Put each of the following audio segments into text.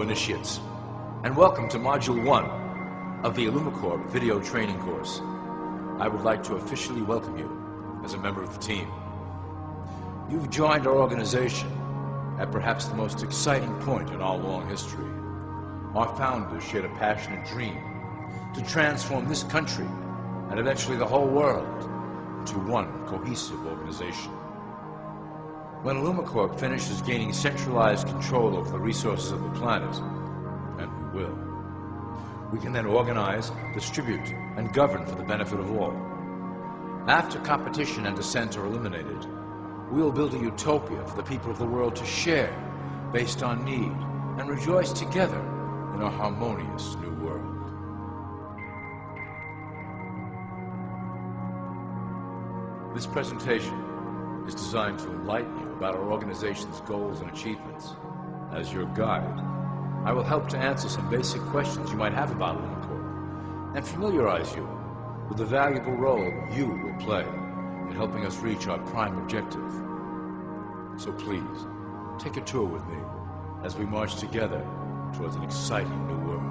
initiates, and welcome to Module 1 of the Illumicorp video training course. I would like to officially welcome you as a member of the team. You've joined our organization at perhaps the most exciting point in our long history. Our founders shared a passionate dream to transform this country and eventually the whole world into one cohesive organization. When Illumicorp finishes gaining centralized control over the resources of the planet, and we will, we can then organize, distribute, and govern for the benefit of all. After competition and dissent are eliminated, we will build a utopia for the people of the world to share based on need and rejoice together in a harmonious new world. This presentation is designed to enlighten you about our organization's goals and achievements. As your guide, I will help to answer some basic questions you might have about Illumicorp and familiarize you with the valuable role you will play in helping us reach our prime objective. So please, take a tour with me as we march together towards an exciting new world.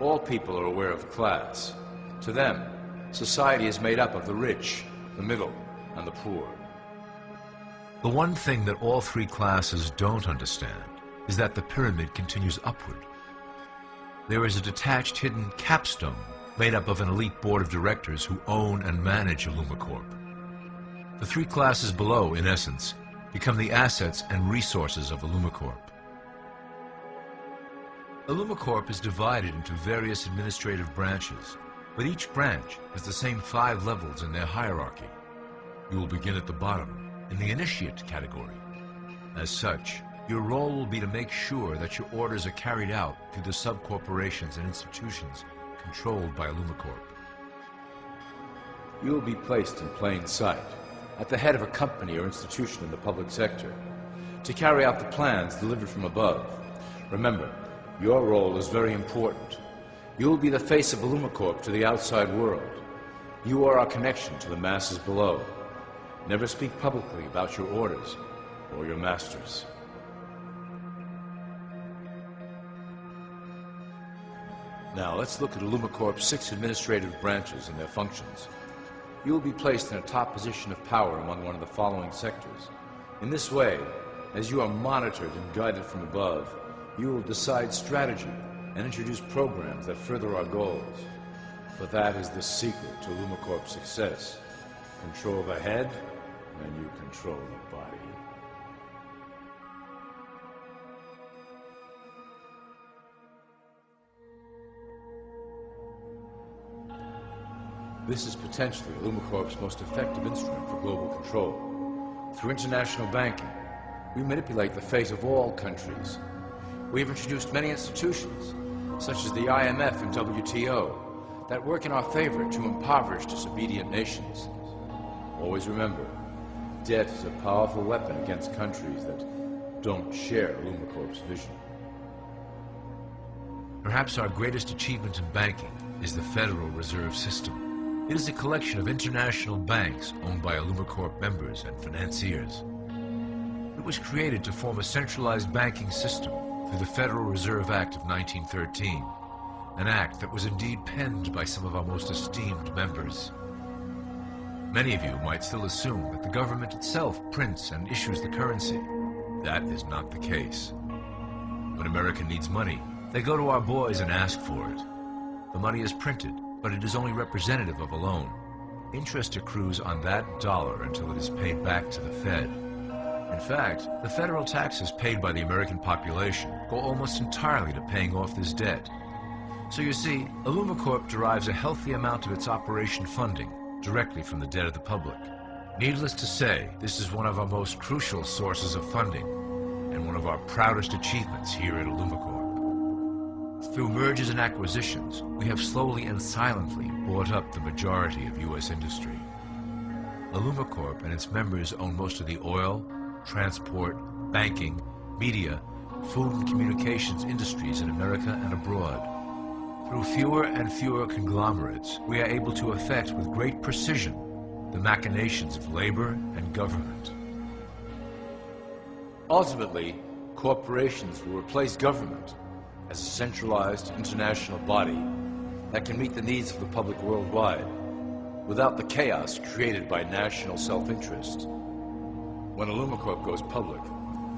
All people are aware of class. To them, society is made up of the rich, the middle, and the poor. The one thing that all three classes don't understand is that the pyramid continues upward. There is a detached hidden capstone made up of an elite board of directors who own and manage Illumicorp. The three classes below, in essence, become the assets and resources of Illumicorp. Illumicorp is divided into various administrative branches, but each branch has the same 5 levels in their hierarchy. You will begin at the bottom, in the initiate category. As such, your role will be to make sure that your orders are carried out through the sub-corporations and institutions controlled by Illumicorp. You will be placed in plain sight, at the head of a company or institution in the public sector, to carry out the plans delivered from above. Remember, your role is very important. You will be the face of Illumicorp to the outside world. You are our connection to the masses below. Never speak publicly about your orders or your masters. Now let's look at Illumicorp's 6 administrative branches and their functions. You will be placed in a top position of power among one of the following sectors. In this way, as you are monitored and guided from above, you will decide strategy and introduce programs that further our goals. For that is the secret to Illumicorp's success. Control the head, and you control the body. This is potentially Illumicorp's most effective instrument for global control. Through international banking, we manipulate the fate of all countries. We have introduced many institutions, such as the IMF and WTO, that work in our favor to impoverish disobedient nations. Always remember, debt is a powerful weapon against countries that don't share Illumicorp's vision. Perhaps our greatest achievement in banking is the Federal Reserve System. It is a collection of international banks owned by Illumicorp members and financiers. It was created to form a centralized banking system through the Federal Reserve Act of 1913, an act that was indeed penned by some of our most esteemed members. Many of you might still assume that the government itself prints and issues the currency. That is not the case. When America needs money, they go to our boys and ask for it. The money is printed, but it is only representative of a loan. Interest accrues on that dollar until it is paid back to the Fed. In fact, the federal taxes paid by the American population go almost entirely to paying off this debt. So you see, Illumicorp derives a healthy amount of its operation funding directly from the debt of the public. Needless to say, this is one of our most crucial sources of funding and one of our proudest achievements here at Illumicorp. Through mergers and acquisitions, we have slowly and silently bought up the majority of U.S. industry. Illumicorp and its members own most of the oil, transport, banking, media, food and communications industries in America and abroad. Through fewer and fewer conglomerates, we are able to effect with great precision the machinations of labor and government. Ultimately, corporations will replace government as a centralized international body that can meet the needs of the public worldwide without the chaos created by national self-interest. When Illumicorp goes public,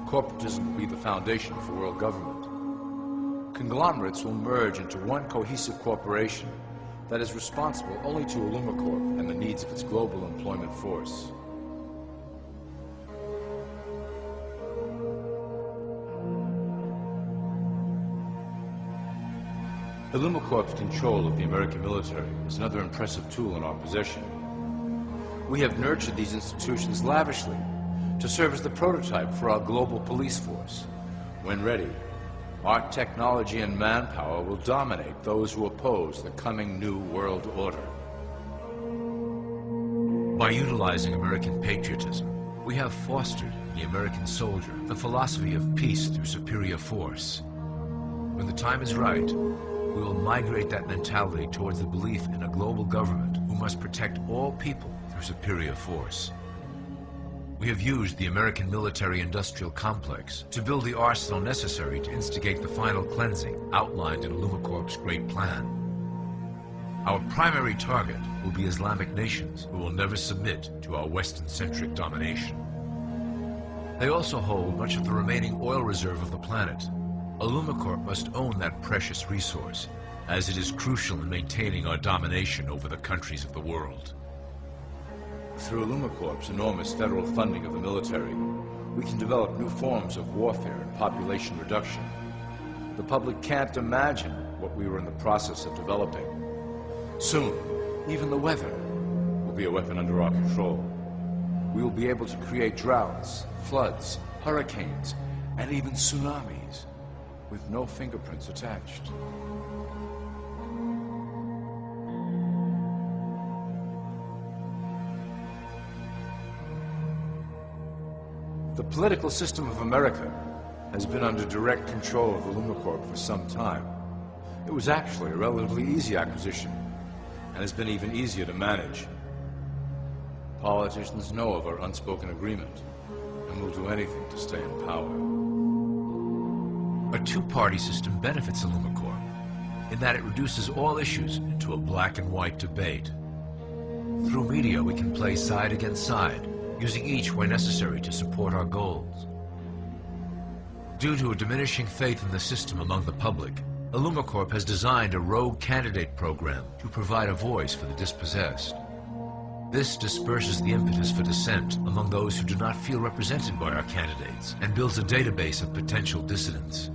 corporatism will be the foundation for world government. Conglomerates will merge into one cohesive corporation that is responsible only to Illumicorp and the needs of its global employment force. Illumicorp's control of the American military is another impressive tool in our possession. We have nurtured these institutions lavishly to serve as the prototype for our global police force. When ready, our technology and manpower will dominate those who oppose the coming new world order. By utilizing American patriotism, we have fostered in the American soldier the philosophy of peace through superior force. When the time is right, we will migrate that mentality towards the belief in a global government who must protect all people through superior force. We have used the American military-industrial complex to build the arsenal necessary to instigate the final cleansing outlined in Illumicorp's great plan. Our primary target will be Islamic nations who will never submit to our Western-centric domination. They also hold much of the remaining oil reserve of the planet. Illumicorp must own that precious resource, as it is crucial in maintaining our domination over the countries of the world. Through Illumicorp's enormous federal funding of the military, we can develop new forms of warfare and population reduction. The public can't imagine what we were in the process of developing. Soon, even the weather will be a weapon under our control. We will be able to create droughts, floods, hurricanes, and even tsunamis with no fingerprints attached. The political system of America has been under direct control of Illumicorp for some time. It was actually a relatively easy acquisition, and has been even easier to manage. Politicians know of our unspoken agreement, and will do anything to stay in power. A two-party system benefits Illumicorp, in that it reduces all issues into a black and white debate. Through media, we can play side against side, using each where necessary to support our goals. Due to a diminishing faith in the system among the public, Illumicorp has designed a rogue candidate program to provide a voice for the dispossessed. This disperses the impetus for dissent among those who do not feel represented by our candidates and builds a database of potential dissidents.